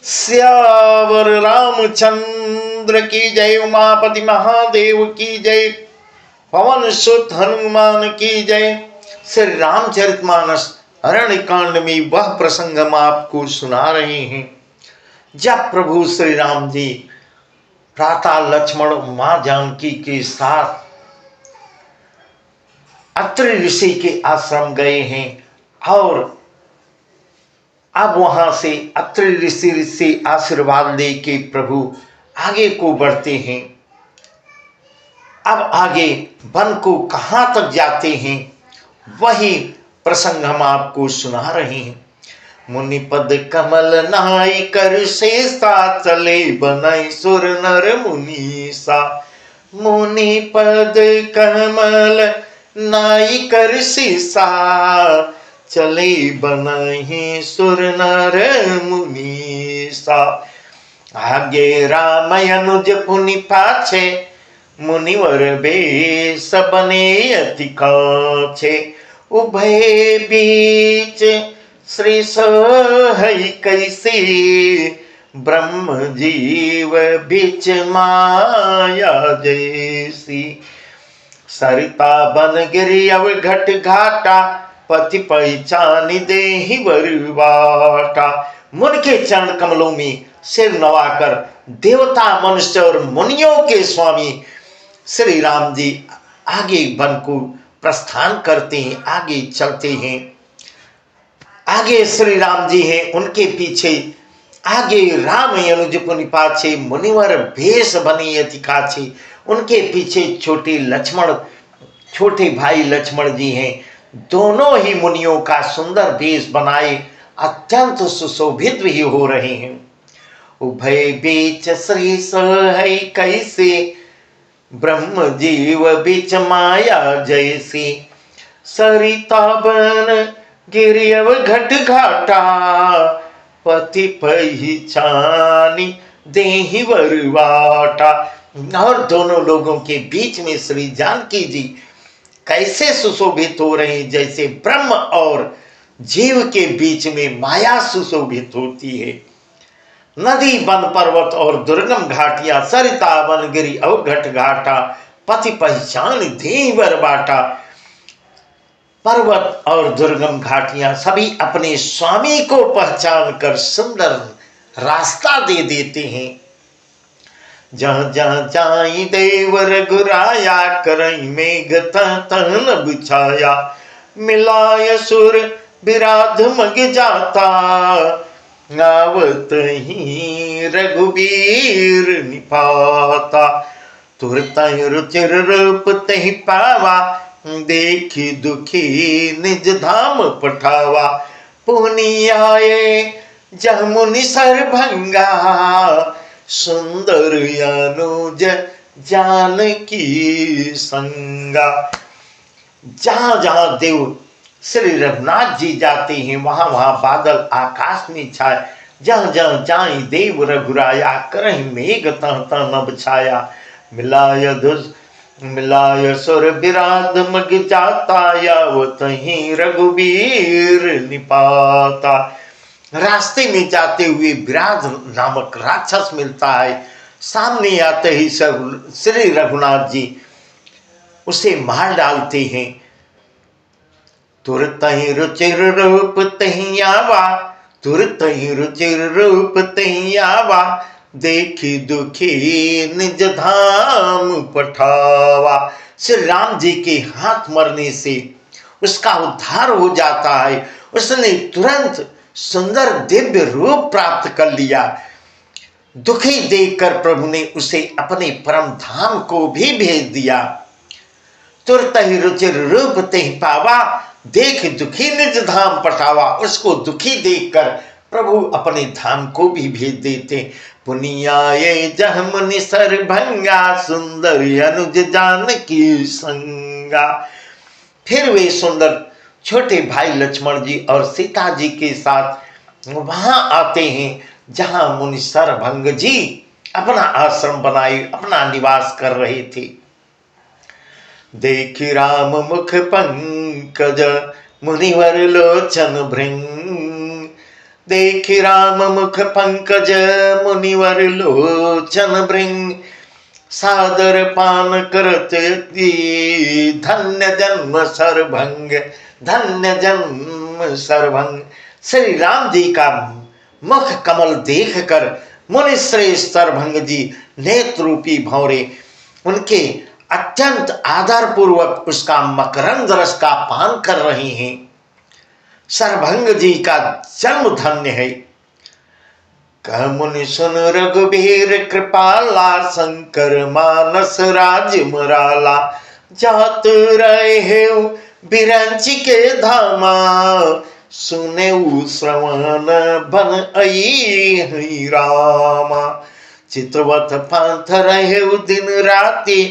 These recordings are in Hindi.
श्यावर रामचंद्र की जय। उमापति महादेव की जय। पवन सुत हनुमान की जय। श्री रामचरितमानस अरण्य कांड में वह प्रसंग हम आपको सुना रहे हैं जब प्रभु श्री राम जी प्रातः लक्ष्मण मां जानकी के साथ अत्रि ऋषि के आश्रम गए हैं और अब वहां से अत्रि ऋषि से आशीर्वाद लेके प्रभु आगे को बढ़ते हैं। अब आगे वन को कहां तक जाते हैं वही प्रसंग हम आपको सुना रहे हैं। मुनिपद कमल नाई कर शेषा चले बनई सुर नर मुनीसा। मुनिपद कमल नाई कर शेषा चले बनहि सुर नर मुनीसा। आगे राम अनुज पुनि पाछे मुनिवर बेश बने अति काछे। उभय बीच श्री सहई कैसे ब्रह्म जीव बीच माया जैसी। सरिता बन गिरी अव घट घाटा पति पहचान देहि बरवाटा। मुन के चरण कमलों में सिर नवाकर देवता मनुष्य और मुनियों के स्वामी श्री राम जी आगे वन को प्रस्थान करते हैं, आगे चलते हैं। आगे श्री राम जी हैं, उनके पीछे आगे राम अनुज पुनि पाछे मुनिवर भेष बनी अति काछे। उनके पीछे छोटे भाई लक्ष्मण जी हैं। दोनों ही मुनियों का सुंदर भेष बनाए अत्यंत सुशोभित भी हो रहे हैं। उभय बीच श्री सहई कैसे ब्रह्म जीव बीच माया जैसी। सरिता बन गिरियव घट घाटा पति पहचानी देहि बरवाटा। और दोनों लोगों के बीच में श्री जानकी जी कैसे सुशोभित हो रहे हैं, जैसे ब्रह्म और जीव के बीच में माया सुशोभित होती है। नदी वन पर्वत और दुर्गम घाटियां सरिता वन गिरी अवघट घाटा पति पहचान देहि बरवाटा। पर्वत और दुर्गम घाटियां सभी अपने स्वामी को पहचान कर सुंदर रास्ता दे देते हैं। जहाँ जहाँ जाई देव रघुराया करई मेघ तन बिछाया। मिलाय सुर विराध मग जाता आवत ही रघुबीर निपाता। तुरत रुचिर रूप तहि पावा देखी दुखी निज धाम पठावा। पुनि आए जह मुनि सरभंगा सुंदर अनुज जानकी संगा। जहां जहां देव श्री रघुनाथ जी जाते हैं वहां वहां बादल आकाश में छाए। जहां जहां जाई देव रघुराया करहि मेघ तह तह न छाया। मिलाय सुर विराध मग जाता यावत ही रघुबीर निपाता। रास्ते में जाते हुए विराध नामक राक्षस मिलता है। सामने आते ही श्री रघुनाथ जी उसे मार डालते हैं। तुरत ही रुचिर रूप तहि आवा तुरत ही रुचिर रूप तहि आवा। देखी दुखी निज धाम पठावा। श्री राम जी के हाथ मरने से उसका उद्धार हो जाता है। उसने तुरंत सुंदर दिव्य रूप प्राप्त कर लिया। दुखी देखकर प्रभु ने उसे अपने परम धाम को भी भेज दिया। तुरत ही रुचिर रूप तहि पावा देख दुखी निज धाम पठावा। उसको दुखी देखकर प्रभु अपने धाम को भी भेज देते। पुनियाए जह मुनि सरभंगा सुंदर अनुज जानकी संगा। फिर वे सुंदर छोटे भाई लक्ष्मण जी और सीता जी के साथ वहां आते हैं जहां मुनि सरभंग जी अपना आश्रम बनाए अपना निवास कर रहे थे। देखी राम मुख पंकज मुनिवर लोचन भृंग देखि राम मुख पंकज मुनिवर लोचन भृंग सादर पान करत धन्य जन्म सरभंग, धन्य जन्म सरभंग। श्री राम जी का मुख कमल देखकर मुनि श्रेष्ठ सरभंग जी नेत्र रूपी भौरे उनके अत्यंत आदर पूर्वक उसका मकरंद रस का पान कर रहे हैं। सरभंग जी का जन्म धन्य है। कह मुनि सुन रघुबीर कृपाला, शंकर मानस राज मराला। जात रहे बिरंची के धामा, सुने श्रवण बन आई रामा। चितवत पंथ रहे दिन राति,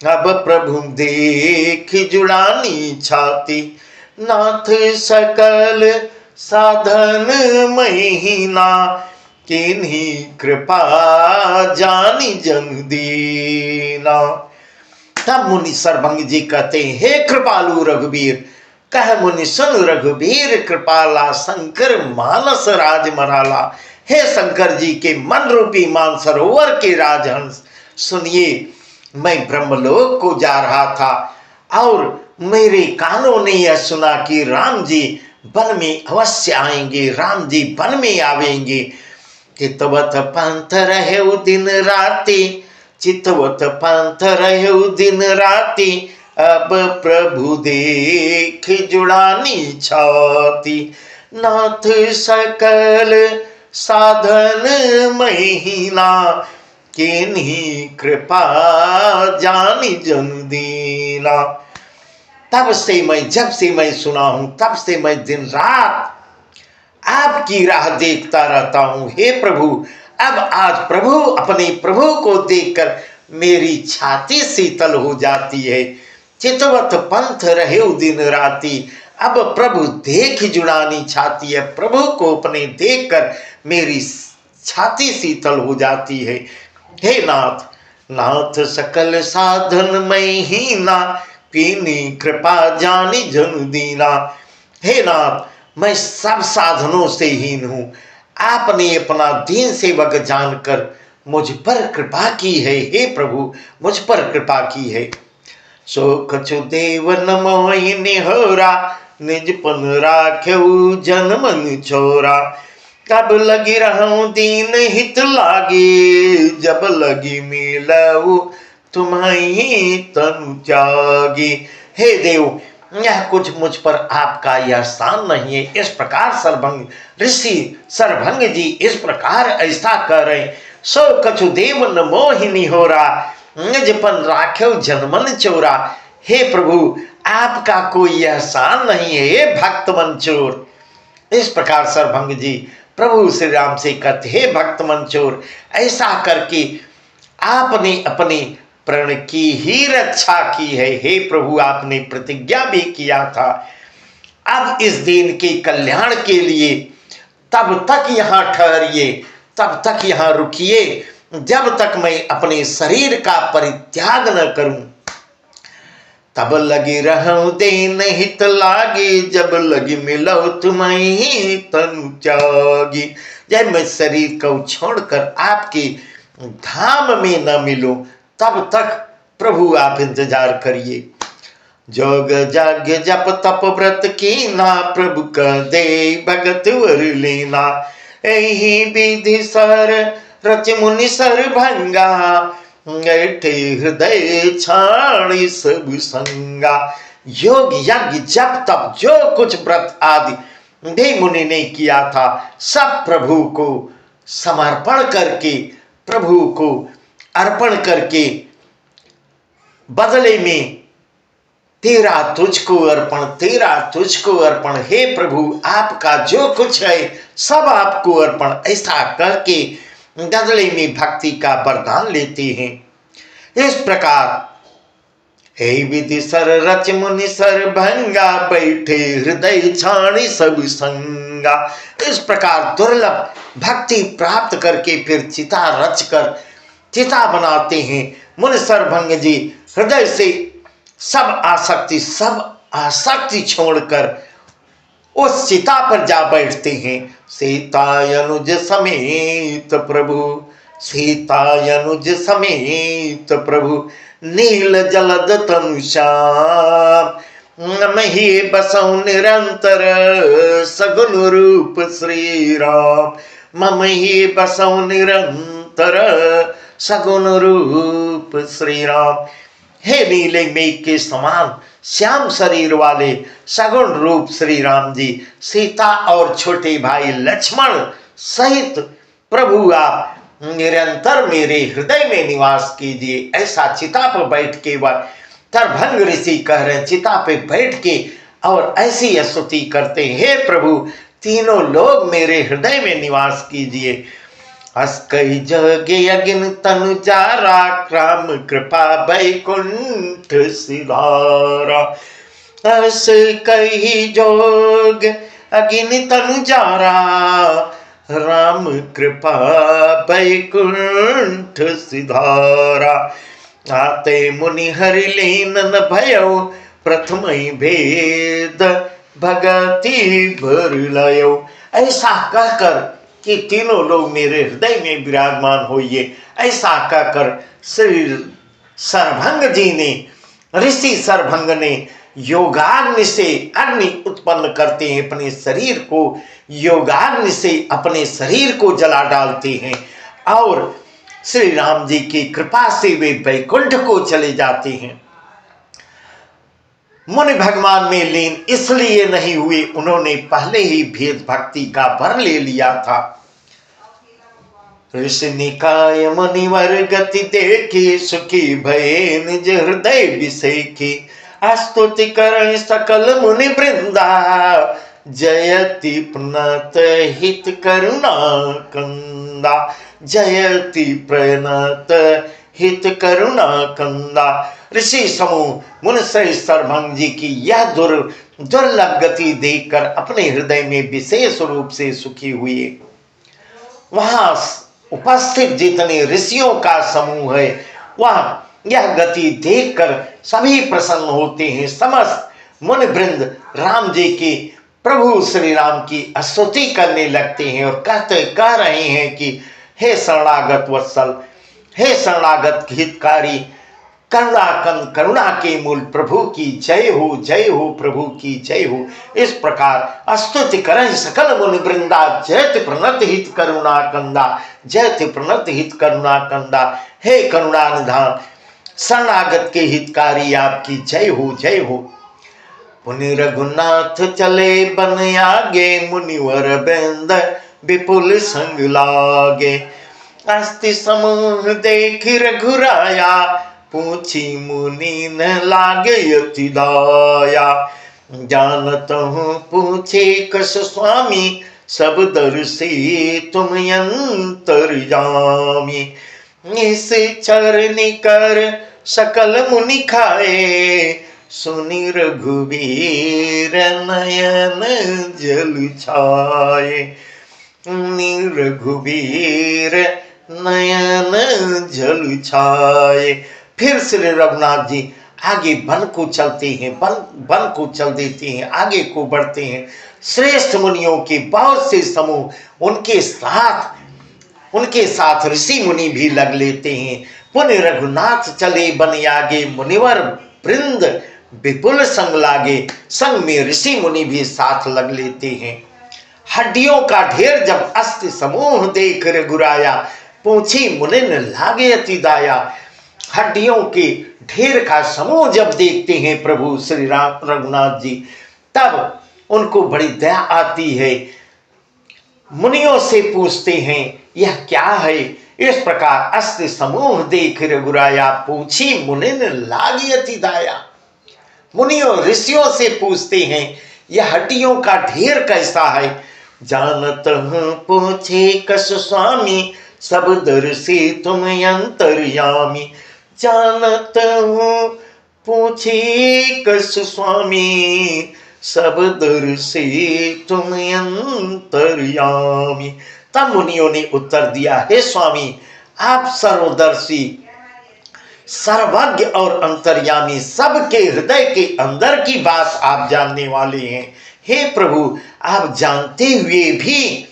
अब प्रभु देख जुड़ानी छाती। नाथ सकल साधन महीना, किन्हीं कृपा जानी जन दीना। तब मुनि सरभंग जी कहते हैं, हे कृपालु रघुबीर, कह मुनि सुन रघुबीर कृपाला, शंकर मानस राज मराला। हे शंकर जी के मन रूपी मान सरोवर के राजहंस, सुनिए, मैं ब्रह्मलोक को जा रहा था और मेरे कानों ने यह सुना कि राम जी वन में अवश्य आएंगे, राम जी वन में आवेंगे। चितवत पंथ रहे दिन राति, चितवत पंथ रहे दिन राति। अब प्रभु देख जुड़ानी छाती। नाथ सकल साधन महीना, किन्हीं कृपा जानी जन दीना। तब से मैं, जब से मैं सुना हूं, तब से मैं दिन रात आपकी राह देखता रहता हूं। हे प्रभु, अब आज प्रभु, अपने प्रभु को देखकर मेरी छाती शीतल हो जाती है। चितवत पंथ रहे दिन राति, अब प्रभु देख जुड़ानी छाती है। प्रभु को अपने देखकर मेरी छाती शीतल हो जाती है। हे नाथ, नाथ सकल साधन में ही ना, कीनी कृपा जानी जन दीना। हे नाथ, मैं सब साधनों से हीन हूं, आपने अपना दीन सेवक जानकर मुझ पर कृपा की है। हे प्रभु, मुझ पर कृपा की है। सो कछु देव न मोहि निहोरा, निज पन राख्यऊ जन मन छोरा। कब लगी रहूं दीन हित लागी, जब लगी मिलऊ तुम्हारी तनु त्यागी। हे देव, यह कुछ मुझ पर आपका यह एहसान नहीं है। इस प्रकार सरभंग ऋषि सरभंग जी इस प्रकार ऐसा कर रहे। सो कछु देव न मोहिनी हो रहा, निजपन राख्यो जनमन चोरा। हे प्रभु, आपका कोई एहसान नहीं है, हे भक्त मंचोर। इस प्रकार सरभंग जी प्रभु श्री राम से कहते, हे भक्त मंचोर, ऐसा करके आपने अपने प्रण की ही रक्षा की है। हे प्रभु, आपने प्रतिज्ञा भी किया था। अब इस दिन के कल्याण के लिए तब तक यहाँ ठहरिए, तब तक यहाँ रुकिए, जब तक मैं अपने शरीर का परित्याग न करूं। तब लगी रहूं देन हित लागी, जब लगी मिलो तुम्हें तनु त्यागी। जब मैं शरीर को छोड़कर आपके धाम में न मिलूं, तब तक प्रभु आप इंतजार करिए। जोग जाग जप तप व्रत की ना, प्रभु का दे भगत वर लेना। यही विधि सर रच मुनि सर भंगा, ऐठे हृदय छाड़ी सब संगा। योग यज्ञ जप तप जो कुछ व्रत आदि देव मुनि ने किया था, सब प्रभु को समर्पण करके, प्रभु को अर्पण करके, बदले में तेरा तुझको अर्पण, तेरा तुझको अर्पण। हे प्रभु, आपका जो कुछ है सब आपको अर्पण, ऐसा करके बदले में भक्ति का वरदान लेते हैं। इस प्रकार हे विधि सर रच मुनि सर भंगा, बैठे हृदय छाणी सब संगा। इस प्रकार दुर्लभ भक्ति प्राप्त करके फिर चिता रच कर चिता बनाते हैं। मुनि सरभंग जी हृदय से सब आसक्ति छोड़कर उस चिता पर जा बैठते हैं। सीतायनुज समेत प्रभु, सीतायनुज समेत प्रभु, नील जलद तनु श्याम, नमहि बसौ निरंतर सगुन रूप श्री राम, ममहि बसौ निरंतर सगुन रूप श्री राम। हे नीले मेघ के समान श्याम शरीर वाले सगुण रूप श्री राम जी, सीता और छोटे भाई लक्ष्मण सहित प्रभु आप निरंतर मेरे हृदय में निवास कीजिए। ऐसा चिता पर बैठ के वह तरभंग ऋषि कह रहे, चिता पे बैठ के और ऐसी स्तुति करते हैं, हे प्रभु तीनों लोग मेरे हृदय में निवास कीजिए। अस कई जगे अगिन तनु जारा, राम कृपा बैकुंठ सिधारा। अस कई जोग अगिन तनु जारा, राम कृपा बैकुंठ सिधारा। आते मुनि हरि लीन भयो, प्रथम भेद भगति भर लयो। ऐसा कहकर कि तीनों लोग मेरे हृदय में विराजमान होइए, ऐसा कहकर श्री सरभंग जी ने, ऋषि सरभंग ने योगाग्नि से अग्नि उत्पन्न करते हैं, अपने शरीर को योगाग्नि से अपने शरीर को जला डालते हैं और श्री राम जी की कृपा से वे वैकुंठ को चले जाते हैं। मुनि भगवान में लीन इसलिए नहीं हुए, उन्होंने पहले ही भेद भक्ति का वर ले लिया था। ऋषि निकाय मुनिवर गति देखी, सुखी भये निज हृदय विषेखी। स्तुति कर सकल मुनि वृंदा, जयति प्रणत हित करुणा कंदा, जयति प्रणत हित करुणा कंदा। ऋषि समूह मुनिश्रेय सरभंग जी की यह दुर्लभ गति देखकर अपने हृदय में विशेष रूप से सुखी हुए। वहां उपस्थित जितने ऋषियों का समूह है, वह यह गति देखकर सभी प्रसन्न होते हैं। समस्त मुनि वृंद राम जी की, प्रभु श्री राम की स्तुति करने लगते हैं और कह रहे हैं कि हे शरणागत वत्सल, हे शरणागत हितकारी, करुणाकंद करुणा के मूल प्रभु की जय हो, जय हो, प्रभु की जय हो। इस प्रकार स्तुति करें सकल मुनि वृंदा, जयति प्रणत हित करुणा कंदा, जयति प्रणत हित करुणा कंदा। हे करुणा निधान शरणागत के हितकारी आपकी जय हो, जय हो। मुनि रघुनाथ चले बन आगे, मुनिवर बेंद विपुल संग लागे। अस्ति समूह देख रघुराया, पूछी मुनि न लागे अति दाया। जानत हूँ पूछे कस स्वामी, सब दर्शी तुम अंतर्यामी। इस चरनी कर सकल मुनि खाए, सुनि रघुवीर नयन जल छाए। रघुवीर नयन जल छाए। फिर श्री रघुनाथ जी आगे वन को चलते हैं, वन को चल देते हैं, आगे को बढ़ते हैं। श्रेष्ठ मुनियों के बहुत से समूह उनके साथ ऋषि मुनि भी लग लेते हैं। पुण्य रघुनाथ चले बन आगे, मुनिवर वृंद विपुल संग लागे। संग में ऋषि मुनि भी साथ लग लेते हैं। हड्डियों का ढेर जब अस्त समूह देख रघुराया, पूछी मुनिन लागे अति दाया। हड्डियों के ढेर का समूह जब देखते हैं प्रभु श्री राम रघुनाथ जी, तब उनको बड़ी दया आती है। मुनियों से पूछते हैं यह क्या है। इस प्रकार अस्त समूह देख रघुराया, पूछी मुनिन लागे अति दाया। मुनियों ऋषियों से पूछते हैं यह हड्डियों का ढेर कैसा है। जानत हूँ पूछे कस स्वामी, सब दर्शी तुम अंतर्यामी। जानत हूँ पूछे कस स्वामी, सब दर्शी तुम अंतर्यामी। तब मुनियों ने उत्तर दिया, हे स्वामी आप सर्वदर्शी, सर्वज्ञ और अंतर्यामी, सबके हृदय के अंदर की बात आप जानने वाले हैं। हे प्रभु आप जानते हुए भी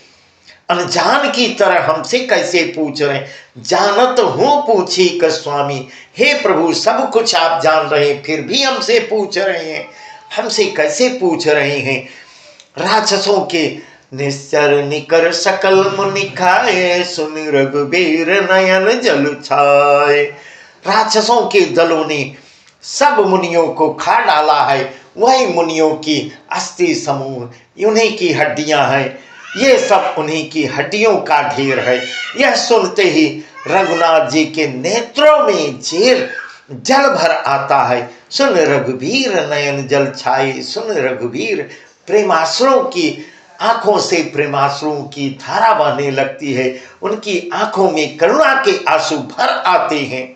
अनजान की तरह हमसे कैसे पूछ रहे हैं? जानत हूं पूछी का स्वामी, हे प्रभु सब कुछ आप जान रहे हैं, फिर भी हमसे पूछ रहे हैं, हमसे कैसे पूछ रहे हैं? राक्षसों के निश्चर निकर सकल मुनि खाए, सुन रघुबीर नयन जल छाए। राक्षसों के दलों ने सब मुनियों को खा डाला है, वही मुनियों की अस्थि समूह, उन्हीं की हड्डियां हैं, ये सब उन्हीं की हड्डियों का ढेर है। यह सुनते ही रघुनाथ जी के नेत्रों में झेर जल भर आता है। सुन रघुबीर नयन जल छाए, सुन रघुबीर, प्रेमाश्रुओं की आंखों से प्रेमाश्रुओं की धारा बहने लगती है, उनकी आंखों में करुणा के आंसू भर आते हैं।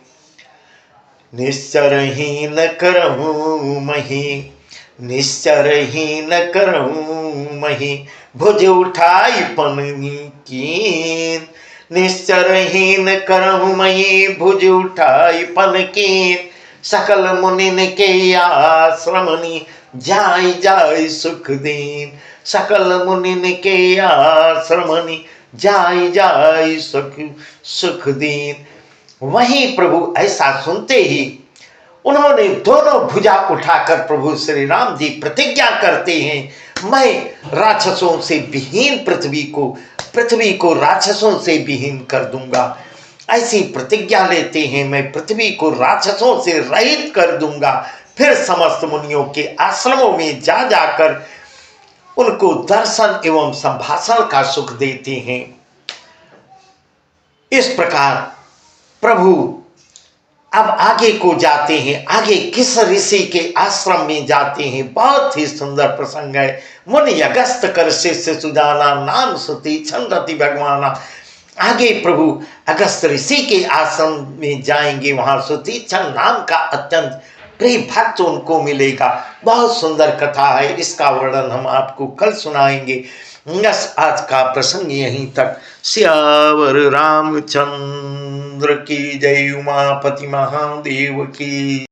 निश्चरहीन करहूं मही, निश्चरहीन करहूं मही, भुज उठाई पननी कीन। निश्चरहीन करहूं मही, भुज उठाई पन कीन। सकल मुनिन के आश्रमनि, जाय जाय सुख दीन। सकल मुनिन के आश्रमनि, जाय जाय सुख दीन। वहीं प्रभु ऐसा सुनते ही उन्होंने दोनों भुजा उठाकर प्रभु श्री राम जी प्रतिज्ञा करते हैं, मैं राक्षसों से विहीन पृथ्वी को राक्षसों से विहीन कर दूंगा। ऐसी प्रतिज्ञा लेते हैं, मैं पृथ्वी को राक्षसों से रहित कर दूंगा। फिर समस्त मुनियों के आश्रमों में जा जाकर उनको दर्शन एवं संभाषण का सुख देते हैं। इस प्रकार प्रभु अब आगे को जाते हैं, आगे किस ऋषि के आश्रम में जाते हैं, बहुत ही सुंदर प्रसंग है। मुनि अगस्त कर शिष्य सुजाना, नाम सुति छंदति भगवाना। आगे प्रभु अगस्त ऋषि के आश्रम में जाएंगे, वहां सुति छंद नाम का अत्यंत प्रिय भक्त उनको मिलेगा। बहुत सुंदर कथा है, इसका वर्णन हम आपको कल सुनाएंगे। बस आज का प्रसंग यहीं तक। सियावर रामचंद्र की जय, उमापति महादेव की।